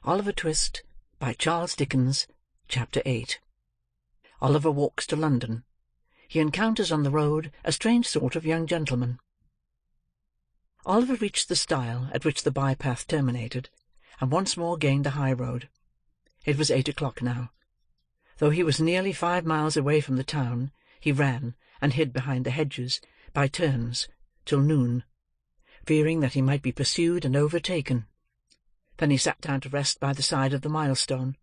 Oliver Twist, by Charles Dickens. Chapter 8. Oliver walks to London. He encounters on the road a strange sort of young gentleman. Oliver reached the stile at which the by-path terminated, and once more gained the high road. It was 8 o'clock now. Though he was nearly 5 miles away from the town, he ran, and hid behind the hedges, by turns, till noon, fearing that he might be pursued and overtaken. Then he sat down to rest by the side of the milestone,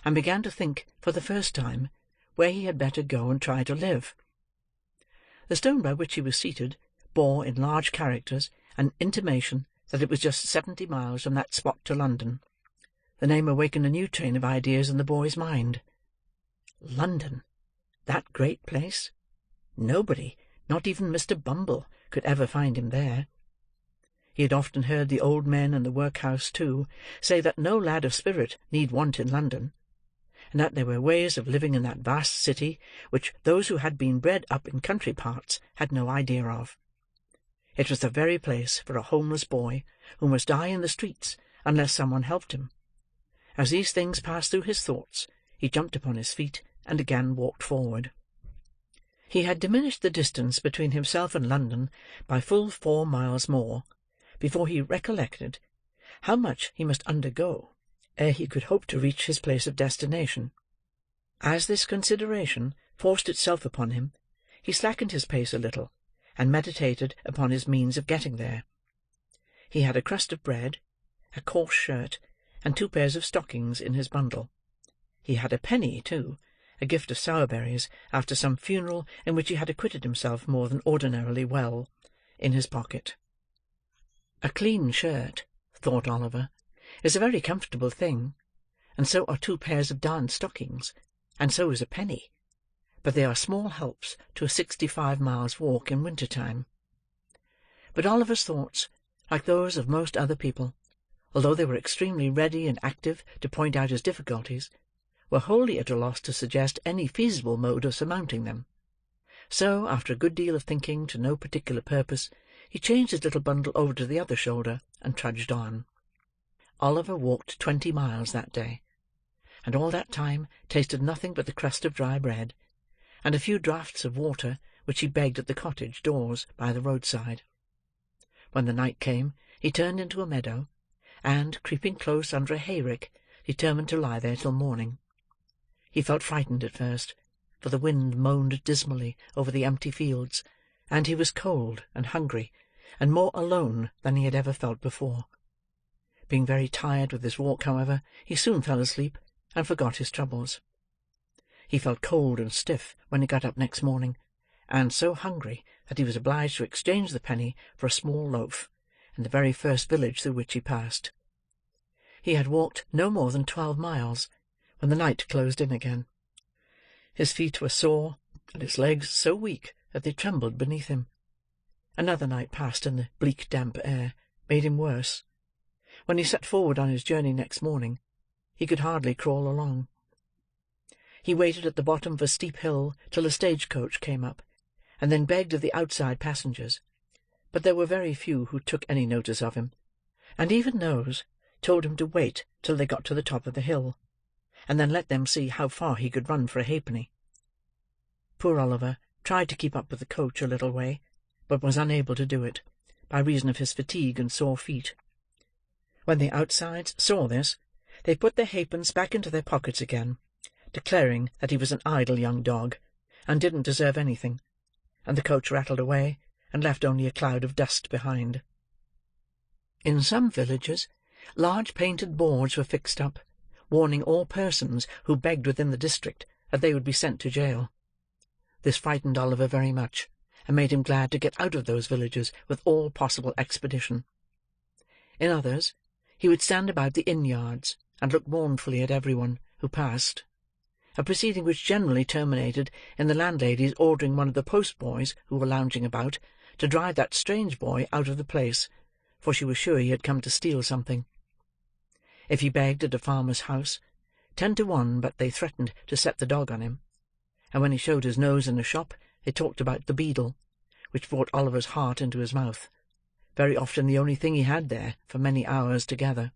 and began to think, for the first time, where he had better go and try to live. The stone by which he was seated bore in large characters an intimation that it was just 70 miles from that spot to London. The name awakened a new train of ideas in the boy's mind. London! That great place! Nobody, not even Mr. Bumble, could ever find him there. He had often heard the old men in the workhouse, too, say that no lad of spirit need want in London, and that there were ways of living in that vast city which those who had been bred up in country parts had no idea of. It was the very place for a homeless boy who must die in the streets unless someone helped him. As these things passed through his thoughts, he jumped upon his feet and again walked forward. He had diminished the distance between himself and London by full 4 miles more, before he recollected how much he must undergo ere he could hope to reach his place of destination. As this consideration forced itself upon him, he slackened his pace a little, and meditated upon his means of getting there. He had a crust of bread, a coarse shirt, and 2 pairs of stockings in his bundle. He had a penny, too, a gift of sourberries after some funeral in which he had acquitted himself more than ordinarily well, in his pocket. A clean shirt, thought Oliver, is a very comfortable thing, and so are 2 pairs of darned stockings, and so is a penny, but they are small helps to a 65 miles walk in winter time. But Oliver's thoughts, like those of most other people, although they were extremely ready and active to point out his difficulties, were wholly at a loss to suggest any feasible mode of surmounting them. So, after a good deal of thinking to no particular purpose, he changed his little bundle over to the other shoulder, and trudged on. Oliver walked 20 miles that day, and all that time tasted nothing but the crust of dry bread, and a few draughts of water which he begged at the cottage doors by the roadside. When the night came, he turned into a meadow, and, creeping close under a hayrick, determined to lie there till morning. He felt frightened at first, for the wind moaned dismally over the empty fields, and he was cold and hungry, and more alone than he had ever felt before. Being very tired with his walk, however, he soon fell asleep, and forgot his troubles. He felt cold and stiff when he got up next morning, and so hungry that he was obliged to exchange the penny for a small loaf, in the very first village through which he passed. He had walked no more than 12 miles, when the night closed in again. His feet were sore, and his legs so weak that they trembled beneath him. Another night passed in the bleak damp air made him worse. When he set forward on his journey next morning, he could hardly crawl along. He waited at the bottom of a steep hill till a stage-coach came up, and then begged of the outside passengers, but there were very few who took any notice of him, and even those told him to wait till they got to the top of the hill, and then let them see how far he could run for a halfpenny. Poor Oliver tried to keep up with the coach a little way, but was unable to do it, by reason of his fatigue and sore feet. When the outsides saw this, they put their halfpence back into their pockets again, declaring that he was an idle young dog, and didn't deserve anything, and the coach rattled away, and left only a cloud of dust behind. In some villages, large painted boards were fixed up, warning all persons who begged within the district that they would be sent to jail. This frightened Oliver very much, and made him glad to get out of those villages with all possible expedition. In others, he would stand about the inn-yards, and look mournfully at everyone who passed, a proceeding which generally terminated in the landlady's ordering one of the post-boys who were lounging about to drive that strange boy out of the place, for she was sure he had come to steal something. If he begged at a farmer's house, 10 to 1 but they threatened to set the dog on him, and when he showed his nose in a shop, they talked about the beadle, which brought Oliver's heart into his mouth, very often the only thing he had there for many hours together.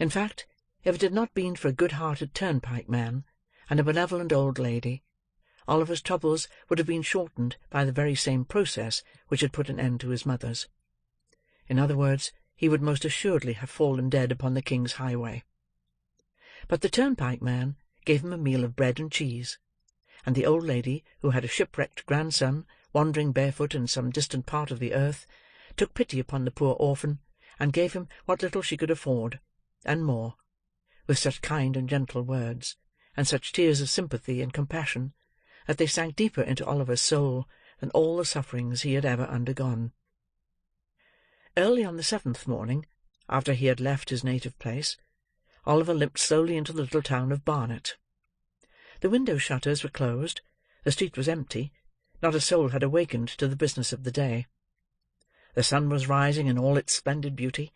In fact, if it had not been for a good-hearted turnpike man and a benevolent old lady, Oliver's troubles would have been shortened by the very same process which had put an end to his mother's. In other words, he would most assuredly have fallen dead upon the King's highway. But the turnpike man gave him a meal of bread and cheese, and the old lady, who had a shipwrecked grandson wandering barefoot in some distant part of the earth, took pity upon the poor orphan, and gave him what little she could afford, and more, with such kind and gentle words, and such tears of sympathy and compassion, that they sank deeper into Oliver's soul than all the sufferings he had ever undergone. Early on the 7th morning, after he had left his native place, Oliver limped slowly into the little town of Barnet. The window-shutters were closed, the street was empty, not a soul had awakened to the business of the day. The sun was rising in all its splendid beauty,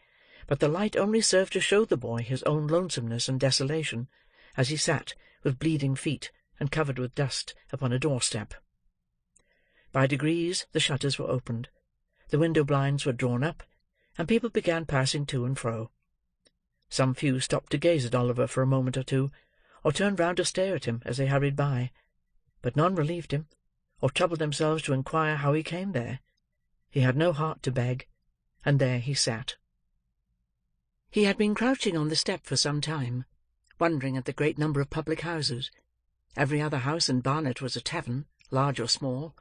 but the light only served to show the boy his own lonesomeness and desolation, as he sat, with bleeding feet, and covered with dust, upon a doorstep. By degrees the shutters were opened, the window-blinds were drawn up, and people began passing to and fro. Some few stopped to gaze at Oliver for a moment or two, or turned round to stare at him as they hurried by, but none relieved him, or troubled themselves to inquire how he came there. He had no heart to beg, and there he sat. He had been crouching on the step for some time, wondering at the great number of public houses. Every other house in Barnet was a tavern, large or small.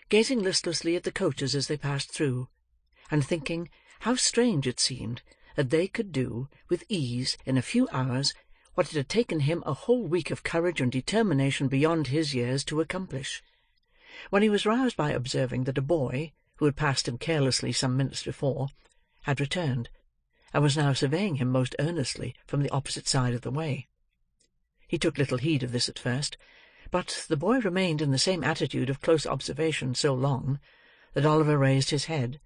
Gazing listlessly at the coaches as they passed through, and thinking how strange it seemed that they could do, with ease, in a few hours, what it had taken him a whole week of courage and determination beyond his years to accomplish, when he was roused by observing that a boy, who had passed him carelessly some minutes before, had returned, and was now surveying him most earnestly from the opposite side of the way. He took little heed of this at first, but the boy remained in the same attitude of close observation so long, that Oliver raised his head,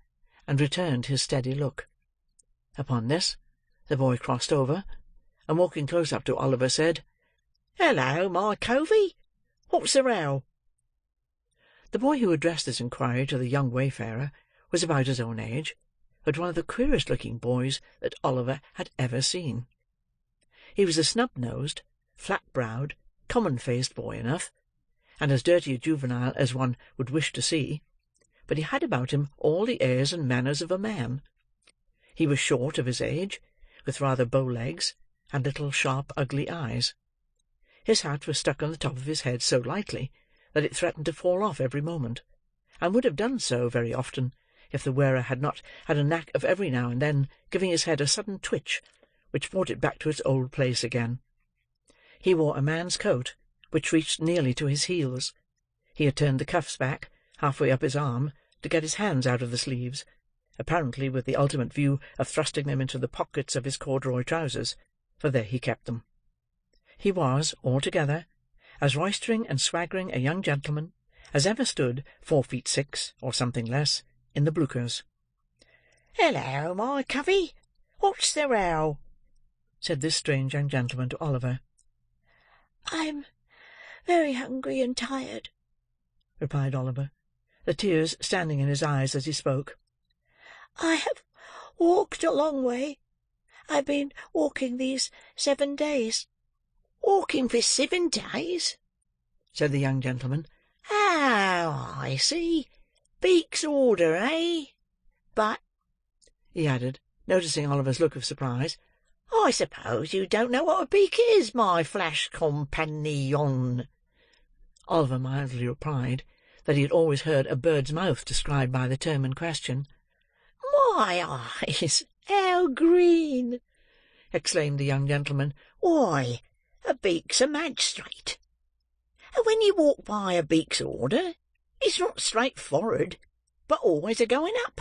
and returned his steady look. Upon this, the boy crossed over, and walking close up to Oliver, said, "Hello, my covey! What's the row?" The boy who addressed this inquiry to the young wayfarer was about his own age, but one of the queerest-looking boys that Oliver had ever seen. He was a snub-nosed, flat-browed, common-faced boy enough, and as dirty a juvenile as one would wish to see, but he had about him all the airs and manners of a man. He was short of his age, with rather bow legs, and little sharp ugly eyes. His hat was stuck on the top of his head so lightly that it threatened to fall off every moment, and would have done so very often, if the wearer had not had a knack of every now and then giving his head a sudden twitch, which brought it back to its old place again. He wore a man's coat, which reached nearly to his heels. He had turned the cuffs back, half-way up his arm, to get his hands out of the sleeves, apparently with the ultimate view of thrusting them into the pockets of his corduroy trousers, for there he kept them. He was, altogether, as roistering and swaggering a young gentleman as ever stood 4 feet 6, or something less, in the bluchers. "Hello, my covey! What's the row?" said this strange young gentleman to Oliver. "I'm very hungry and tired," replied Oliver, the tears standing in his eyes as he spoke. "I have walked a long way. I've been walking these 7 days." "Walking for 7 days?" said the young gentleman. "Oh, I see. Beak's order, eh? But," he added, noticing Oliver's look of surprise, "I suppose you don't know what a beak is, my flash companion." Oliver mildly replied that he had always heard a bird's mouth described by the term in question. "My eyes, how green!" exclaimed the young gentleman. "Why, a beak's a magistrate. And when you walk by a beak's order, it's not straight forward, but always a-going up,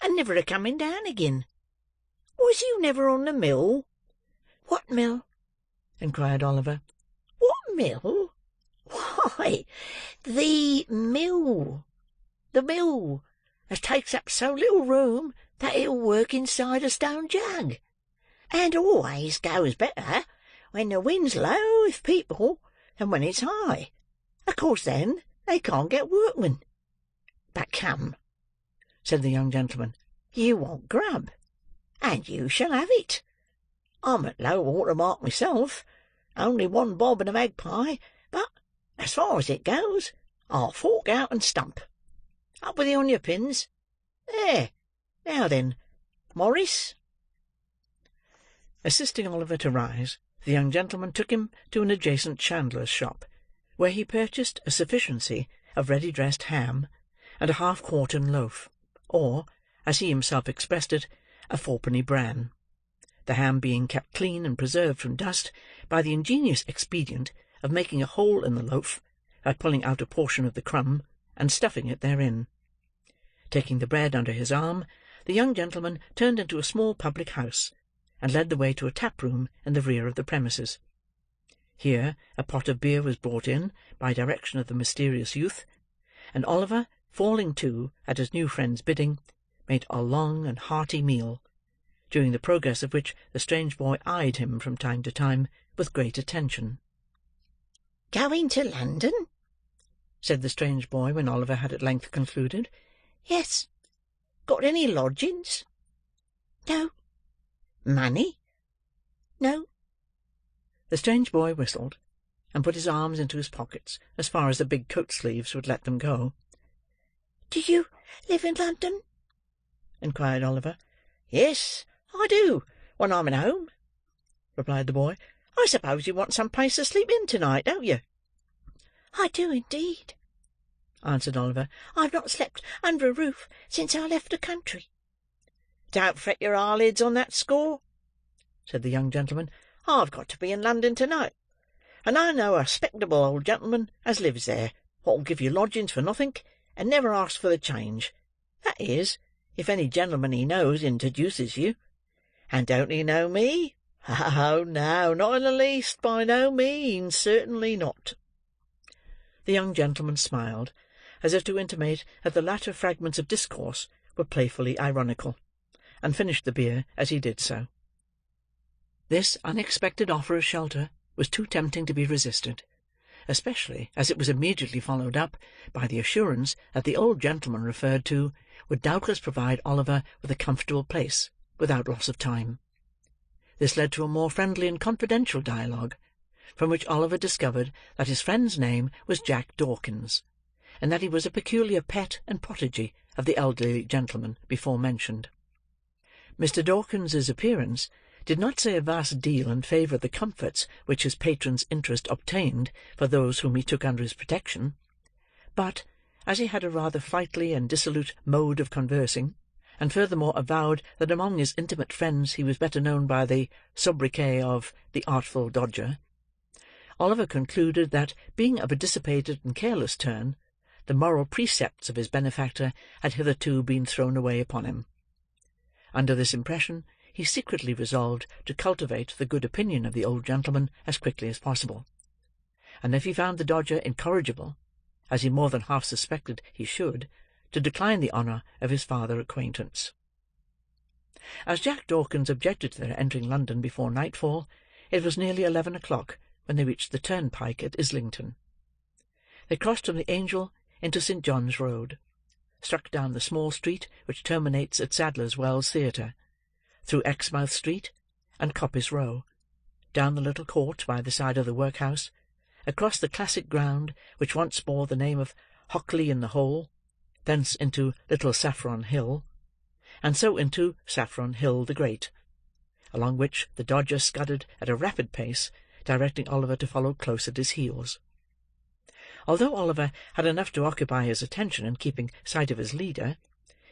and never a-coming down again. Was you never on the mill?" "What mill?" inquired Oliver. "What mill? Why, the mill. The mill as takes up so little room that it'll work inside a stone jug, and always goes better when the wind's low with people than when it's high. Of course, then, they can't get workmen. But come," said the young gentleman, "you want grub, and you shall have it. I'm at low water mark myself, only one bob and a magpie, but, as far as it goes, I'll fork out and stump. Up with you on your pins. There. Now then, Morris." Assisting Oliver to rise, the young gentleman took him to an adjacent chandler's shop, where he purchased a sufficiency of ready-dressed ham, and a half-quartern loaf, or, as he himself expressed it, a fourpenny bran; the ham being kept clean and preserved from dust by the ingenious expedient of making a hole in the loaf by pulling out a portion of the crumb, and stuffing it therein. Taking the bread under his arm, the young gentleman turned into a small public house, and led the way to a tap-room in the rear of the premises. Here a pot of beer was brought in, by direction of the mysterious youth, and Oliver, falling to, at his new friend's bidding, made a long and hearty meal, during the progress of which the strange boy eyed him from time to time with great attention. "Going to London?" said the strange boy, when Oliver had at length concluded. "Yes." "Got any lodgings?" "No." "Money?" "No." The strange boy whistled, and put his arms into his pockets as far as the big coat-sleeves would let them go. "Do you live in London?" inquired Oliver. "Yes, I do, when I'm at home," replied the boy. "I suppose you want some place to sleep in tonight, don't you?" "I do, indeed," answered Oliver. "I've not slept under a roof since I left the country." "Don't fret your eyelids on that score," said the young gentleman. "I've got to be in London to-night, and I know a 'spectable old gentleman as lives there, what'll give you lodgings for nothink, and never ask for the change. That is, if any gentleman he knows introduces you. And don't he know me? Oh, no, not in the least, by no means, certainly not." The young gentleman smiled, as if to intimate that the latter fragments of discourse were playfully ironical, and finished the beer as he did so. This unexpected offer of shelter was too tempting to be resisted, especially as it was immediately followed up by the assurance that the old gentleman referred to would doubtless provide Oliver with a comfortable place, without loss of time. This led to a more friendly and confidential dialogue, from which Oliver discovered that his friend's name was Jack Dawkins, and that he was a peculiar pet and protégé of the elderly gentleman before mentioned. Mr. Dawkins's appearance did not say a vast deal in favour of the comforts which his patron's interest obtained for those whom he took under his protection; but, as he had a rather flighty and dissolute mode of conversing, and furthermore avowed that among his intimate friends he was better known by the sobriquet of the Artful Dodger, Oliver concluded that, being of a dissipated and careless turn, the moral precepts of his benefactor had hitherto been thrown away upon him. Under this impression, he secretly resolved to cultivate the good opinion of the old gentleman as quickly as possible, and if he found the Dodger incorrigible, as he more than half suspected he should, to decline the honour of his farther acquaintance. As Jack Dawkins objected to their entering London before nightfall, it was nearly 11 o'clock when they reached the turnpike at Islington. They crossed from the Angel into St. John's Road, struck down the small street which terminates at Sadler's Wells Theatre, through Exmouth Street and Coppice Row, down the little court by the side of the workhouse, across the classic ground which once bore the name of Hockley in the Hole, thence into Little Saffron Hill, and so into Saffron Hill the Great, along which the Dodger scudded at a rapid pace, directing Oliver to follow close at his heels. Although Oliver had enough to occupy his attention in keeping sight of his leader,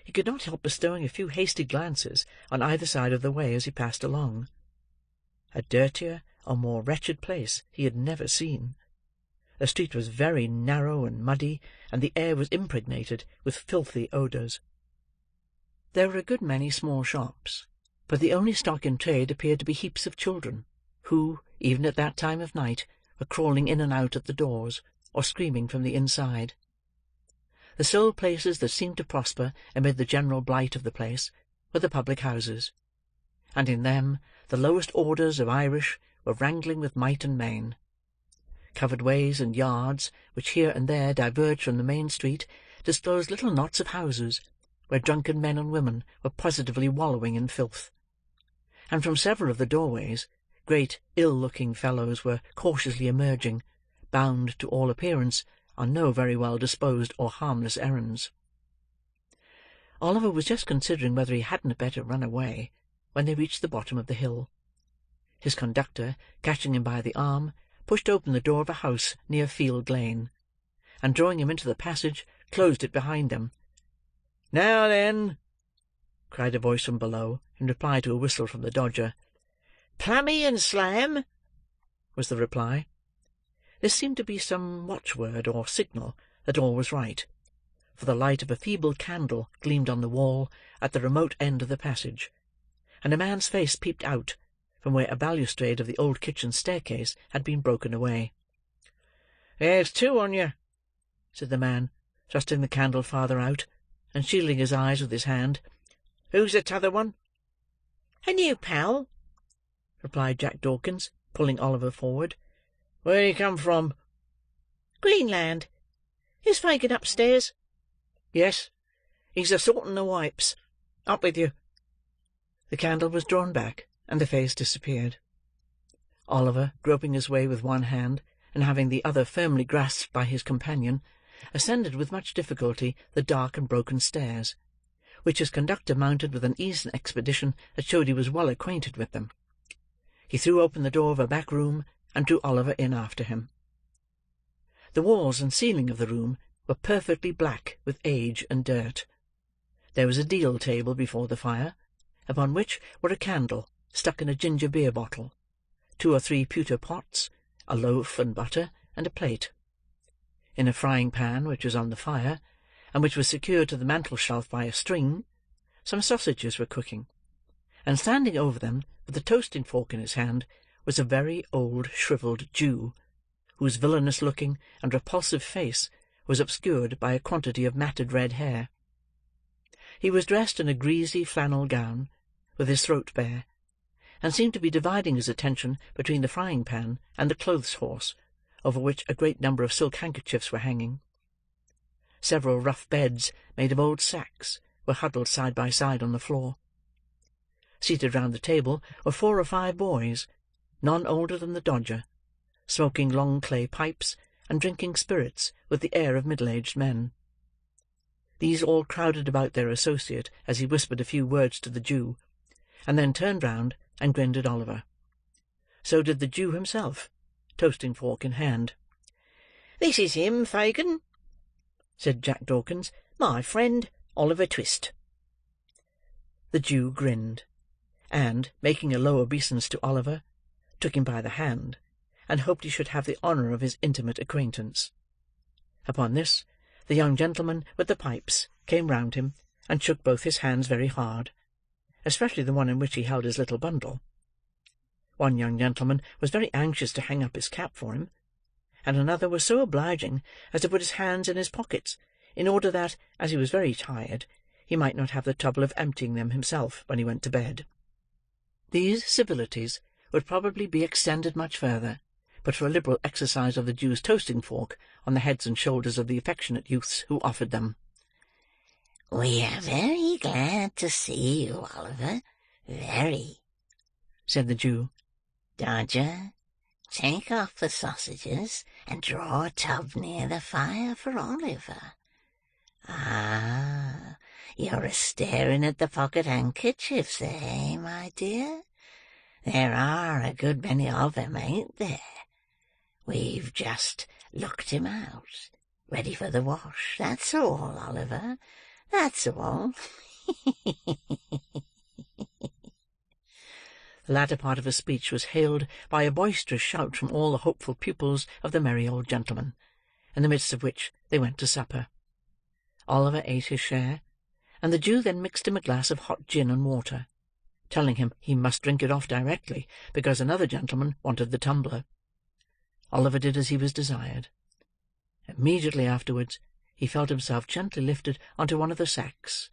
he could not help bestowing a few hasty glances on either side of the way as he passed along. A dirtier or more wretched place he had never seen. The street was very narrow and muddy, and the air was impregnated with filthy odours. There were a good many small shops, but the only stock in trade appeared to be heaps of children, who, even at that time of night, were crawling in and out at the doors, or screaming from the inside. The sole places that seemed to prosper amid the general blight of the place were the public houses, and in them the lowest orders of Irish were wrangling with might and main. Covered ways and yards, which here and there diverged from the main street, disclosed little knots of houses, where drunken men and women were positively wallowing in filth. and from several of the doorways, great ill-looking fellows were cautiously emerging, bound, to all appearance, on no very well-disposed or harmless errands. Oliver was just considering whether he hadn't better run away, when they reached the bottom of the hill. His conductor, catching him by the arm, pushed open the door of a house near Field Lane, and drawing him into the passage, closed it behind them. "Now then," cried a voice from below, in reply to a whistle from the Dodger. "Plummy and Slam," was the reply. This seemed to be some watchword or signal that all was right, for the light of a feeble candle gleamed on the wall at the remote end of the passage, and a man's face peeped out, from where a balustrade of the old kitchen staircase had been broken away. "There's two on you," said the man, thrusting the candle farther out, and shielding his eyes with his hand. "Who's the t'other one?" "A new pal," replied Jack Dawkins, pulling Oliver forward. "Where he come from?" "Greenland. Is Fagin upstairs?" "Yes, he's a-sorting the wipes. Up with you." The candle was drawn back, and the face disappeared. Oliver, groping his way with one hand, and having the other firmly grasped by his companion, ascended with much difficulty the dark and broken stairs, which his conductor mounted with an ease and expedition that showed he was well acquainted with them. He threw open the door of a back room, and drew Oliver in after him. The walls and ceiling of the room were perfectly black with age and dirt. There was a deal table before the fire, upon which were a candle stuck in a ginger beer bottle, 2 or 3 pewter pots, a loaf and butter, and a plate. In a frying-pan which was on the fire, and which was secured to the mantel-shelf by a string, some sausages were cooking, and standing over them, with a toasting-fork in his hand, was a very old shrivelled Jew, whose villainous-looking and repulsive face was obscured by a quantity of matted red hair. He was dressed in a greasy flannel gown, with his throat bare, and seemed to be dividing his attention between the frying-pan and the clothes-horse, over which a great number of silk handkerchiefs were hanging. Several rough beds, made of old sacks, were huddled side by side on the floor. Seated round the table were 4 or 5 boys, none older than the Dodger, smoking long clay pipes, and drinking spirits with the air of middle-aged men. These all crowded about their associate as he whispered a few words to the Jew, and then turned round and grinned at Oliver. So did the Jew himself, toasting-fork in hand. "This is him, Fagin," said Jack Dawkins. "My friend, Oliver Twist." The Jew grinned, and, making a low obeisance to Oliver, took him by the hand, and hoped he should have the honour of his intimate acquaintance. Upon this, the young gentleman with the pipes came round him, and shook both his hands very hard, especially the one in which he held his little bundle. One young gentleman was very anxious to hang up his cap for him, and another was so obliging as to put his hands in his pockets, in order that, as he was very tired, he might not have the trouble of emptying them himself when he went to bed. These civilities would probably be extended much further, but for a liberal exercise of the Jew's toasting-fork on the heads and shoulders of the affectionate youths who offered them. "We are very glad to see you, Oliver, very," said the Jew. "Dodger, take off the sausages, and draw a tub near the fire for Oliver. Ah, you're a-staring at the pocket handkerchiefs, eh, my dear? There are a good many of 'em, ain't there? We've just looked 'em out, ready for the wash. That's all, Oliver, that's all." The latter part of his speech was hailed by a boisterous shout from all the hopeful pupils of the merry old gentleman, in the midst of which they went to supper. Oliver ate his share, and the Jew then mixed him a glass of hot gin and water, telling him he must drink it off directly, because another gentleman wanted the tumbler. Oliver did as he was desired. Immediately afterwards, he felt himself gently lifted onto one of the sacks,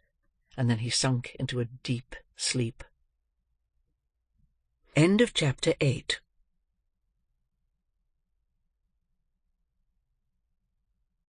and then he sunk into a deep sleep. End of chapter 8.